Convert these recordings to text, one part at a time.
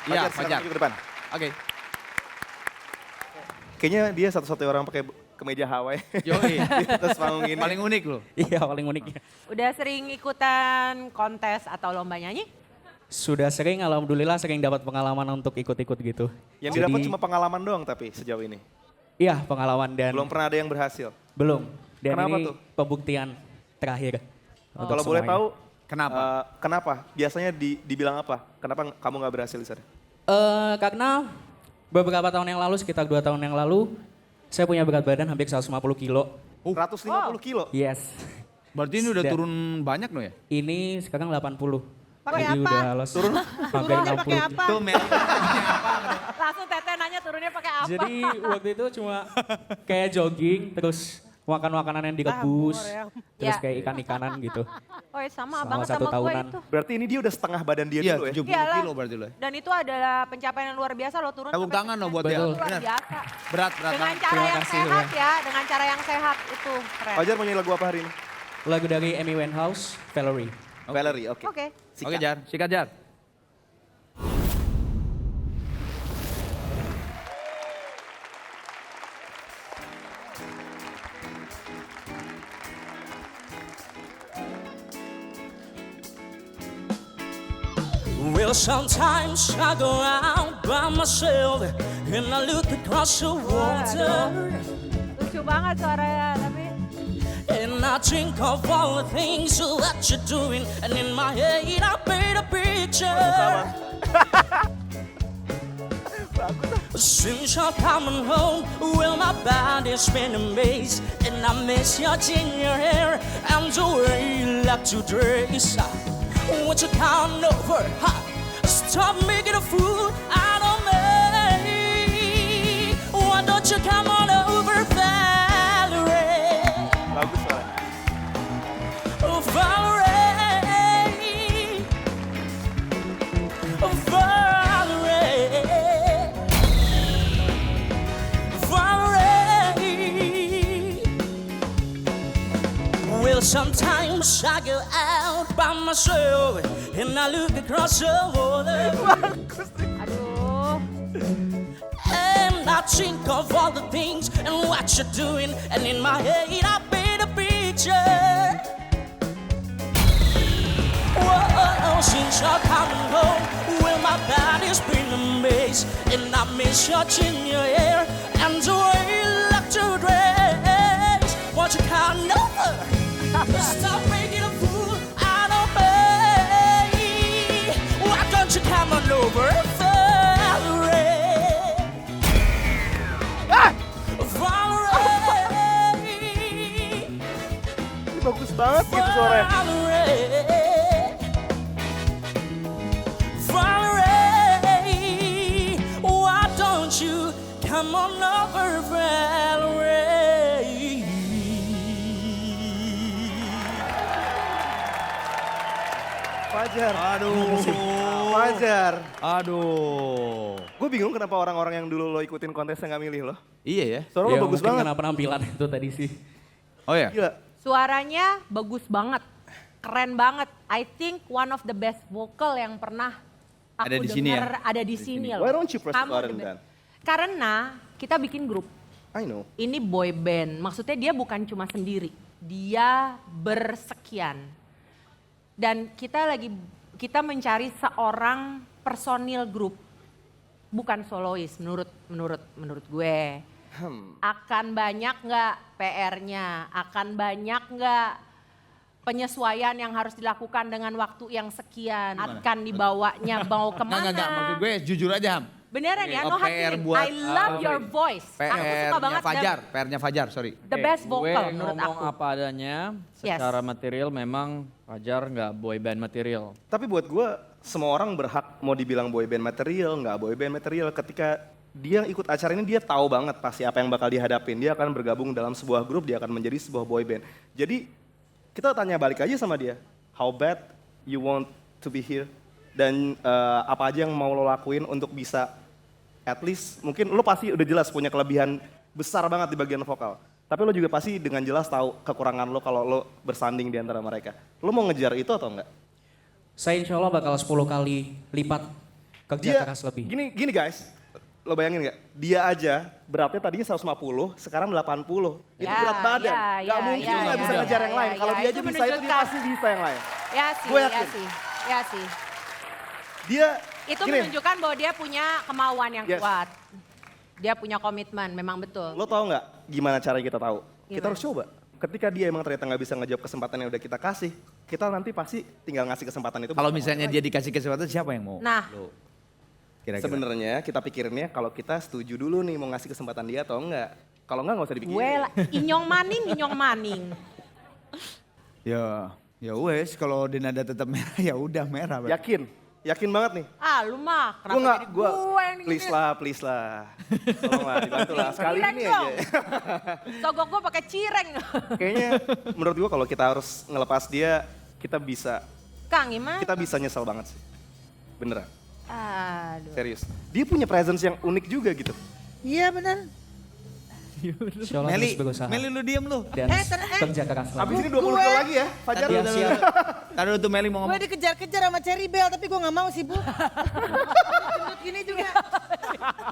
Iya, silakan Fajar. maju ke depan. Oke. Kayaknya dia satu-satunya orang pakai kemeja Hawaii. Yoi. Di atas panggung ini. Paling unik loh. Iya paling unik. Udah sering ikutan kontes atau lomba nyanyi? Sudah sering, alhamdulillah sering dapat pengalaman untuk ikut-ikut gitu. Yang didapat cuma pengalaman doang tapi sejauh ini. Iya pengalaman dan Belum pernah ada yang berhasil. belum. Dan Kenapa ini tuh? pembuktian terakhir. untuk Kalau boleh semuanya. tahu Kenapa? kenapa? Biasanya dibilang apa? Kenapa kamu nggak berhasil di sana? Karena beberapa tahun yang lalu, sekitar 2 tahun yang lalu, saya punya berat badan hampir 150 kilo. 150 kilo. Yes. Berarti ini udah Dan- turun banyak loh ya? Ini sekarang 80. Pakai Jadi apa? udah los. Turun? Hampir Turunnya pakai 60. apa? Tuh Mel. Langsung Teteh nanya turunnya pakai apa? Jadi waktu itu cuma kayak jogging, terus makan makanan yang direbus, terus Ya. kayak ikan-ikanan gitu. Oh sama Selama banget 1 sama gue tahunan. itu. Berarti ini dia udah setengah badan dia Iya, dulu ya? 70 Iyalah. kilo berarti loh. Dan itu adalah pencapaian yang luar biasa lo turun. Tepuk sampai tangan loh buat sekian. dia. Betul. Luar Benar. biasa. Berat Dengan banget. cara Terima yang kasih, sehat ya, dengan cara yang sehat itu keren. Fajar mau nyanyi lagu apa hari ini? Lagu dari Amy Winehouse, Valerie. Valerie, oke. Oke. Oke Jar, sikat Jar. Well, sometimes I go out by myself and I look across the water Lucu banget suaranya tapi. and I think of all the things that you're doing, and in my head I paint a picture. Since you're coming home, well, my body's been amazed, and I miss your ginger hair and the way you like to dress. Won't you come over? Stop making a fool out of me. Why don't you come on over, Valerie? Bagus soalnya. Oh, Valerie. Oh, Valerie. Valerie. Well, sometimes I go out by myself and I look across the water Aduh. and I think of all the things and what you're doing, and in my head I paint a picture. Whoa, since you're coming home, well, my body's been amazed, and I miss your ginger hair and the way you like to dress. Won't you come over? Stop making a fool out of me. Why don't you come on over, Valerie? Valerie. Ini bagus banget gitu suaranya. Valerie, why don't you come on over, Valerie? Fajar. Aduh. Fajar. Aduh. Gue bingung kenapa orang-orang yang dulu lo ikutin kontesnya nggak milih lo. Iya ya. Suara Ya, lo bagus mungkin banget. karena penampilan itu tadi sih. Oh ya. Gila. Suaranya bagus banget. Keren banget. I think one of the best vocal yang pernah aku Ada di sini ya? denger ada di sini loh. Why don't you press the Kamu button the best. then? Karena kita bikin grup. I know. Ini boy band. Maksudnya dia bukan cuma sendiri. Dia bersekian. Dan kita mencari seorang personil grup. Bukan solois menurut gue. Akan banyak nggak PR-nya? Akan banyak nggak penyesuaian yang harus dilakukan dengan waktu yang sekian? Akan dibawanya mau kemana? Enggak, maksud gue jujur aja Ham. Beneran ya, no PR hard feeling. buat, I love your voice. Aku suka banget. PR-nya Fajar, sorry. The best vocal gue menurut ngomong aku. apa adanya, Yes. secara material memang Fajar nggak boy band material. Tapi buat gue semua orang berhak mau dibilang boy band material, nggak boy band material. Ketika dia ikut acara ini dia tahu banget pasti apa yang bakal dihadapin. Dia akan bergabung dalam sebuah grup, dia akan menjadi sebuah boy band. Jadi kita tanya balik aja sama dia, how bad you want to be here? Dan apa aja yang mau lo lakuin untuk bisa at least mungkin lo pasti udah jelas punya kelebihan besar banget di bagian vokal. Tapi lo juga pasti dengan jelas tahu kekurangan lo kalau lo bersanding di antara mereka. Lo mau ngejar itu atau enggak? Saya insya Allah bakal 10 kali lipat Kerja keras lebih. Gini guys, lo bayangin nggak? Dia aja beratnya tadinya 150, sekarang 80. Itu Ya, berat badan. ya, Gak ya, mungkin ya, nggak ya, bisa ya, ngejar ya, yang lain. ya, Kalau ya, dia itu aja bisa itu, dia menunjukkan. pasti bisa yang lain. Ya sih, Gue ya yakin. sih. Ya sih. Dia Itu gini, menunjukkan bahwa dia punya kemauan yang Yes. kuat. Dia punya komitmen, memang betul. lo tau nggak gimana cara kita tahu? Kita Gimana? harus coba. Ketika dia emang ternyata nggak bisa ngejawab kesempatan yang udah kita kasih, kita nanti pasti tinggal ngasih kesempatan itu. Kalau buat misalnya orang dia lain. dikasih kesempatan siapa yang mau? Nah. Lo, kira-kira. Sebenarnya kita pikirinnya kalau kita setuju dulu nih mau ngasih kesempatan dia atau enggak. Kalau enggak nggak usah dipikirin. Gue inyong maning. Ya wes kalau Denada tetap merah ya udah merah. berarti. Yakin banget nih. Ah lu mah, Gue kenapa nggak, jadi gue gue yang please gini? lah. Tolonglah dibantu lah sekali Cireng ini dong. aja. Sogok gue pakai cireng. Kayaknya menurut gue kalau kita harus ngelepas dia, kita Kang gimana? bisa nyesel banget sih. Beneran, Aduh. serius. Dia punya presence yang unik juga gitu. Iya benar. Shola Meli, terus berusaha. Meli lu diem lu. Dan kerja keras Abis lebih. ini 20 kilo lagi ya, Fajar. Iya, siap. Tadi tuh Meli mau Gue ngomong. dikejar-kejar sama Cherry Bell tapi gue gak mau sih Bu. Gendut gini juga.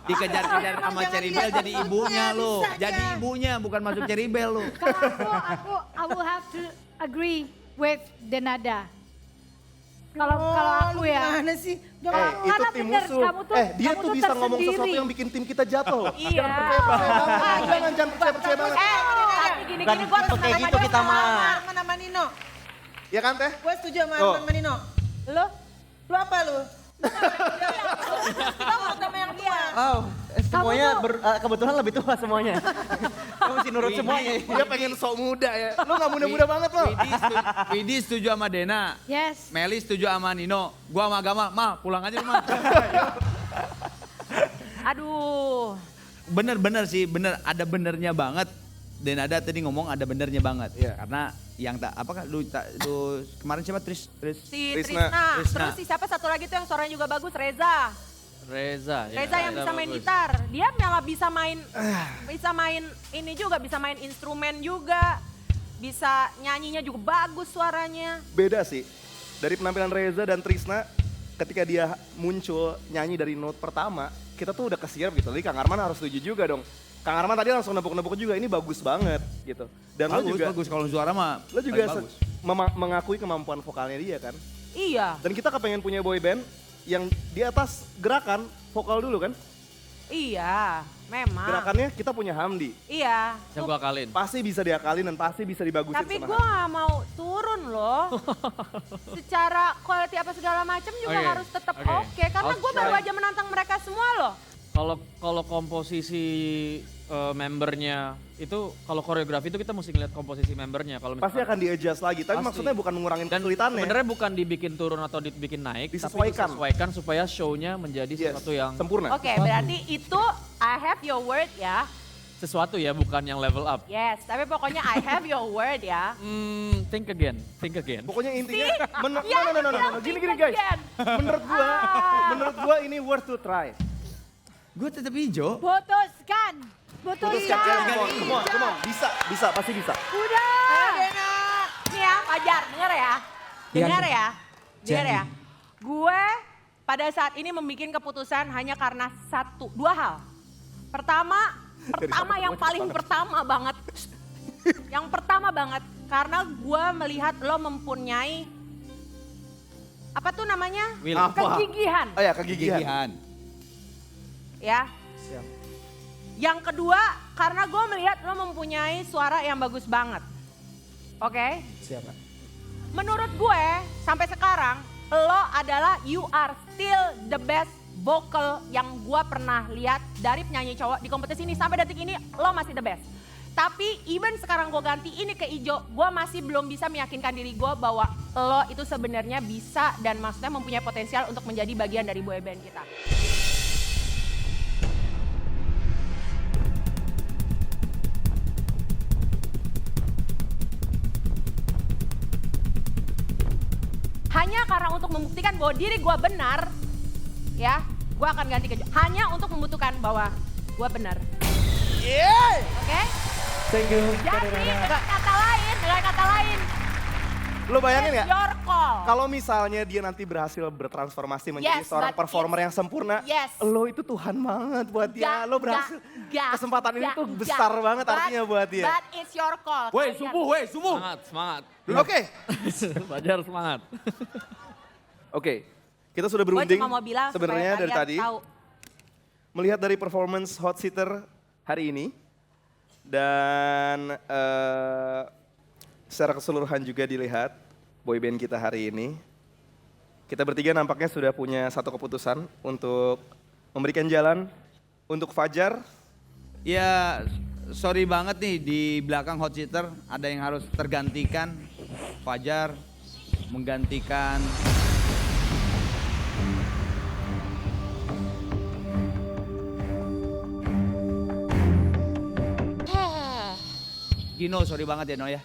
Dikejar-kejar sama Jangan Cherry lihat Bell jadi ibunya lu. bisa aja. Jadi ibunya bukan masuk Cherry Bell lu. Kalau I will have to agree with Denada. Kalau aku ya. Gimana sih? Jangan- Itu karena tim bener, musuh. kamu tuh- Dia kamu tuh tuh bisa ngomong tersendiri. sesuatu yang bikin tim kita jatuh. Iya. Jangan percaya banget. Tapi gini-gini gue harus kayak gitu kita mah. Arman sama Nino. Ya kan teh? Gue setuju sama Oh. Arman sama Nino. Lo? Lu apa lu? Kita mau sama yang tua. Oh, semuanya kebetulan lebih tua semuanya. Kamu mesti nurut semuanya. Dia pengen sok muda ya. Lu gak muda-muda banget lo. Widi setuju sama Dena. Yes. Meli setuju sama Nino. Gua sama Agama, Ma pulang aja Ma. Aduh. Bener sih, bener. Ada benernya banget. Denada tadi ngomong ada benernya banget. Iya. Karena yang tak, apakah lu kemarin siapa Tris? Si Trisna. Trisna. Trisna. Terus si siapa satu lagi tuh yang suaranya juga bagus, Reza. Reza. ya, Reza yang bisa main bagus. gitar. Dia malah bisa main ini juga, bisa main instrumen juga. Bisa nyanyinya juga bagus suaranya. Beda sih. Dari penampilan Reza dan Trisna, ketika dia muncul nyanyi dari note pertama, kita tuh udah kesiap gitu. Jadi Kang Arman harus setuju juga dong. Kang Arman tadi langsung nepuk-nepuk juga, ini bagus banget gitu. Dan lo juga, bagus kalau suara mah. lo juga bagus. mengakui kemampuan vokalnya dia kan. Iya. Dan kita kepengen punya boy band yang di atas gerakan vokal dulu kan. Iya, memang. Gerakannya kita punya Hamdi. Iya. Bisa gua akalin. Pasti bisa diakalin dan pasti bisa dibagusin Tapi sama gue Hamdi. gak mau turun loh. Secara quality apa segala macam juga Oke, harus tetap oke. oke. Karena I'll gue baru try. aja menantang mereka semua loh. Kalau komposisi membernya itu, kalau koreografi itu kita mesti ngeliat komposisi membernya. Kalau Pasti akan di-adjust lagi, tapi Pasti. maksudnya bukan ngurangin dan kesulitannya. sebenarnya bukan dibikin turun atau dibikin naik, Disesuaikan. tapi disesuaikan supaya show-nya menjadi Yes, sesuatu yang sempurna. Oke, berarti itu I have your word ya. sesuatu ya, bukan yang level up. Yes, tapi pokoknya I have your word ya. Think again. Pokoknya intinya, Ya, no. Gini guys. again. Menurut gua ini worth to try. Gue tetap hijau. Putuskan. Putuskan, come on. Bisa, pasti bisa. Udah. Nih ya, Fajar, denger ya. Dengar ya. Dengar ya. Gue pada saat ini membuat keputusan hanya karena dua hal. Pertama yang paling pertama banget. Yang pertama banget, karena gue melihat lo mempunyai apa tuh namanya? Will. Apa? Kegigihan. Oh ya, kegigihan. Gigihan. Ya. Yang kedua, karena gue melihat lo mempunyai suara yang bagus banget. Oke? Siapa? Menurut gue, sampai sekarang, lo adalah you are still the best vocal yang gue pernah lihat dari penyanyi cowok di kompetisi ini. Sampai detik ini, lo masih the best. Tapi even sekarang gue ganti ini ke ijo, gue masih belum bisa meyakinkan diri gue bahwa lo itu sebenarnya bisa dan maksudnya mempunyai potensial untuk menjadi bagian dari boy band kita. Hanya karena untuk membuktikan bahwa diri gue benar, ya, gue akan ganti ke Jo. Hanya untuk membuktikan bahwa gue benar. Oke? Thank you. Jadi dengan kata lain, Lo bayangin It's nggak? your call. Kalau misalnya dia nanti berhasil bertransformasi menjadi Yes, seorang but performer yang sempurna, yes. lo itu Tuhan banget buat dia. Lo berhasil. Kesempatan ini tuh Gak. besar banget But- artinya buat dia. But it's your call. Woi, Kalian- subuh. Semangat. Oke, Fajar semangat. oke. Kita sudah Gue berunding cuma mau bilang sebenarnya supaya dari kalian tadi. tahu. Melihat dari performance Hot Seater hari ini dan secara keseluruhan juga dilihat boyband kita hari ini, kita bertiga nampaknya sudah punya satu keputusan untuk memberikan jalan untuk Fajar. Ya, sorry banget nih di belakang Hot Seater ada yang harus tergantikan. Fajar menggantikan Gino, sorry banget ya No ya.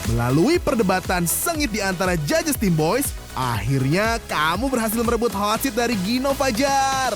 Melalui perdebatan sengit di antara judges Team Boys, akhirnya kamu berhasil merebut hot seat dari Gino Fajar.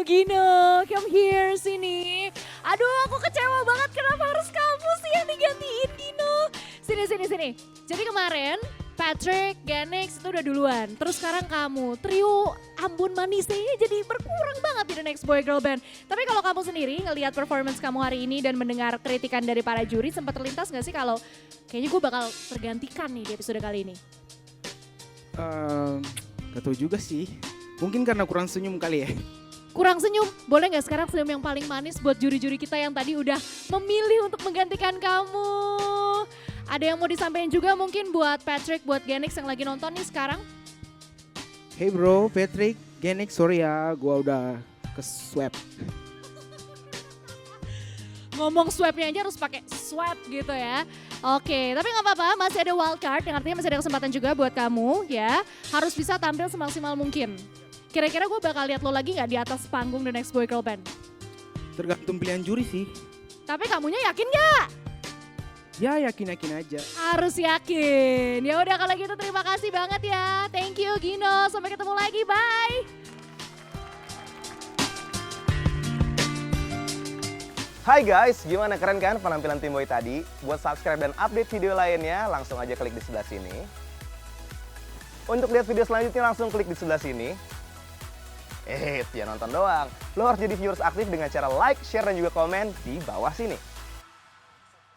Gino, come here sini. Aduh, aku kecewa banget kenapa harus kamu sih yang digantiin Gino. Sini. Jadi kemarin Patrick, Ganex itu udah duluan. Terus sekarang kamu, trio Ambon Manisnya ini jadi berkurang banget di The Next Boy Girl Band. Tapi kalau kamu sendiri ngelihat performance kamu hari ini dan mendengar kritikan dari para juri, sempat terlintas gak sih kalau kayaknya gue bakal tergantikan nih di episode kali ini? Gak tau juga sih. Mungkin karena kurang senyum kali ya. Kurang senyum, boleh gak sekarang senyum yang paling manis buat juri-juri kita yang tadi udah memilih untuk menggantikan kamu? Ada yang mau disampaikan juga mungkin buat Patrick, buat Ganex yang lagi nonton nih sekarang? Hey bro, Patrick, Ganex, sorry ya, gua udah ke-swap. Ngomong swabnya aja harus pakai swab gitu ya. Oke, tapi nggak apa-apa, masih ada wildcard yang artinya masih ada kesempatan juga buat kamu ya. Harus bisa tampil semaksimal mungkin. Kira-kira gue bakal lihat lo lagi nggak di atas panggung The Next Boy Girl Band? Tergantung pilihan juri sih. Tapi kamunya yakin nggak? Ya yakin-yakin aja. Harus yakin. Ya udah kalau gitu terima kasih banget ya. Thank you Gino. Sampai ketemu lagi. Bye. Hai guys, gimana keren kan penampilan Team Boy tadi? Buat subscribe dan update video lainnya langsung aja klik di sebelah sini. Untuk lihat video selanjutnya langsung klik di sebelah sini. Jangan nonton doang. Lo harus jadi viewers aktif dengan cara like, share, dan juga komen di bawah sini.